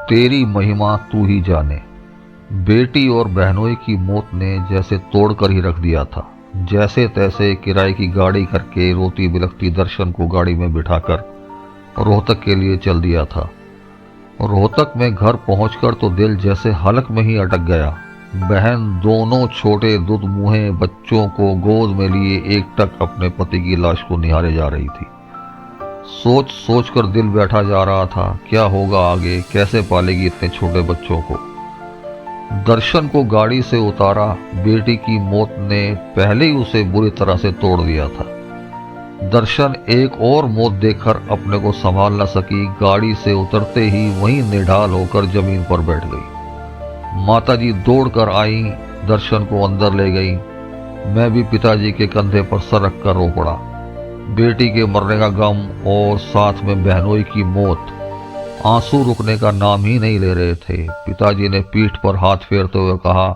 तेरी महिमा तू ही जाने। बेटी और बहनोई की मौत ने जैसे तोड़कर ही रख दिया था। जैसे तैसे किराए की गाड़ी करके रोती बिलखती दर्शन को गाड़ी में बिठाकर रोहतक के लिए चल दिया था। रोहतक में घर पहुंचकर तो दिल जैसे हलक में ही अटक गया। बहन दोनों छोटे दुध मुहे बच्चों को गोद में लिए एकटक अपने पति की लाश को निहारे जा रही थी। सोच सोच कर दिल बैठा जा रहा था, क्या होगा आगे, कैसे पालेगी इतने छोटे बच्चों को। दर्शन को गाड़ी से उतारा। बेटी की मौत ने पहले ही उसे बुरी तरह से तोड़ दिया था। दर्शन एक और मौत देखकर अपने को संभाल न सकी। गाड़ी से उतरते ही वहीं निढाल होकर जमीन पर बैठ गई। माताजी दौड़कर आई, दर्शन को अंदर ले गई। मैं भी पिताजी के कंधे पर सर रखकर रो पड़ा। बेटी के मरने का गम और साथ में बहनोई की मौत, आंसू रुकने का नाम ही नहीं ले रहे थे। पिताजी ने पीठ पर हाथ फेरते हुए कहा,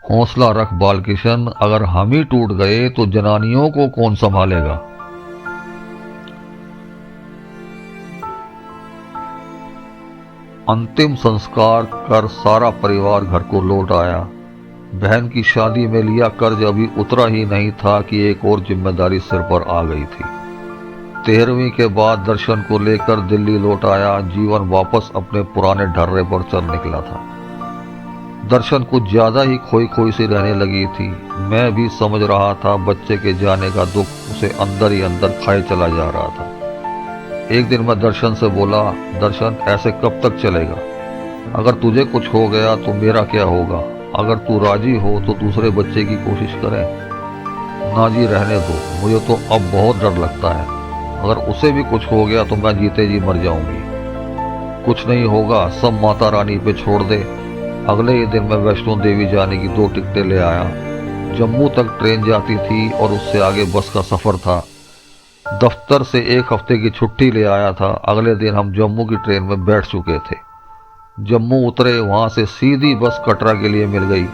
हौसला रख बालकिशन, अगर हम ही टूट गए तो जनानियों को कौन संभालेगा। अंतिम संस्कार कर सारा परिवार घर को लौट आया। बहन की शादी में लिया कर्ज अभी उतरा ही नहीं था कि एक और जिम्मेदारी सिर पर आ गई थी। 13वीं के बाद दर्शन को लेकर दिल्ली लौट आया। जीवन वापस अपने पुराने ढर्रे पर चल निकला था। दर्शन कुछ ज्यादा ही खोई खोई सी रहने लगी थी। मैं भी समझ रहा था बच्चे के जाने का दुख उसे अंदर ही अंदर खाए चला जा रहा था। एक दिन मैं दर्शन से बोला, दर्शन ऐसे कब तक चलेगा? अगर तुझे कुछ हो गया तो मेरा क्या होगा? अगर तू राजी हो तो दूसरे बच्चे की कोशिश करें। ना जी, रहने दो, मुझे तो अब बहुत डर लगता है। अगर उसे भी कुछ हो गया तो मैं जीते जी मर जाऊंगी। कुछ नहीं होगा, सब माता रानी पे छोड़ दे। अगले ही दिन मैं वैष्णो देवी जाने की 2 टिकटें ले आया। जम्मू तक ट्रेन जाती थी और उससे आगे बस का सफर था। दफ्तर से 1 हफ्ते की छुट्टी ले आया था। अगले दिन हम जम्मू की ट्रेन में बैठ चुके थे। जम्मू उतरे, वहां से सीधी बस कटरा के लिए मिल गई।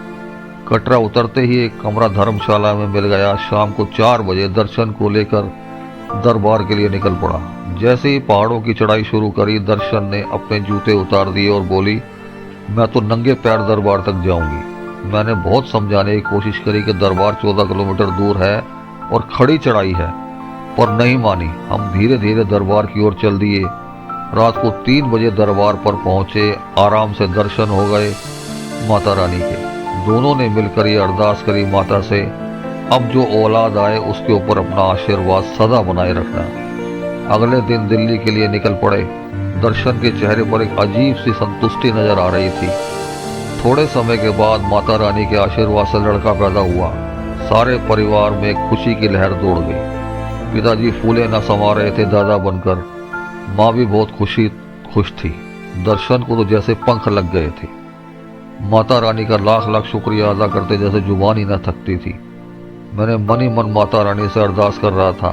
कटरा उतरते ही एक कमरा धर्मशाला में मिल गया। शाम को 4 बजे दर्शन को लेकर दरबार के लिए निकल पड़ा। जैसे ही पहाड़ों की चढ़ाई शुरू करी, दर्शन ने अपने जूते उतार दिए और बोली, मैं तो नंगे पैर दरबार तक जाऊंगी। मैंने बहुत समझाने की कोशिश करी कि दरबार 14 किलोमीटर दूर है और खड़ी चढ़ाई है, पर नहीं मानी। हम धीरे धीरे दरबार की ओर चल दिए। रात को 3 बजे दरबार पर पहुंचे। आराम से दर्शन हो गए माता रानी के। दोनों ने मिलकर ये अरदास करी माता से, अब जो औलाद आए उसके ऊपर अपना आशीर्वाद सदा बनाए रखना। अगले दिन दिल्ली के लिए निकल पड़े। दर्शन के चेहरे पर एक अजीब सी संतुष्टि नजर आ रही थी। थोड़े समय के बाद माता रानी के आशीर्वाद से लड़का पैदा हुआ। सारे परिवार में खुशी की लहर दौड़ गई। पिताजी फूले न समा रहे थे दादा बनकर। माँ भी बहुत खुश थी। दर्शन को तो जैसे पंख लग गए थे। माता रानी का लाख लाख शुक्रिया अदा करते जैसे जुबान ही न थकती थी। मैंने मन ही मन माता रानी से अरदास कर रहा था,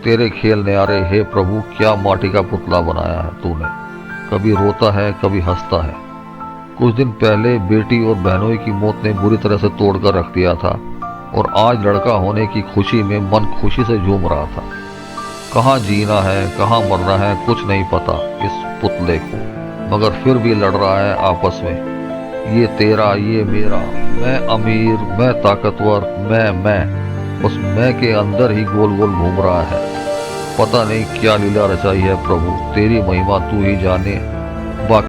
तेरे खेल न्यारे, हे प्रभु, क्या माटी का पुतला बनाया है तूने। कभी रोता है, कभी हंसता है। कुछ दिन पहले बेटी और बहनोई की मौत ने बुरी तरह से तोड़कर रख दिया था और आज लड़का होने की खुशी में मन खुशी से झूम रहा था। कहाँ जीना है, कहाँ मरना है, कुछ नहीं पता इस पुतले को, मगर फिर भी लड़ रहा है आपस में। ये तेरा, ये मेरा, मैं अमीर, मैं ताकतवर, मैं उस मैं के अंदर ही गोल गोल घूम रहा है। पता नहीं क्या लीला रचाई है प्रभु, तेरी महिमा तू ही जाने।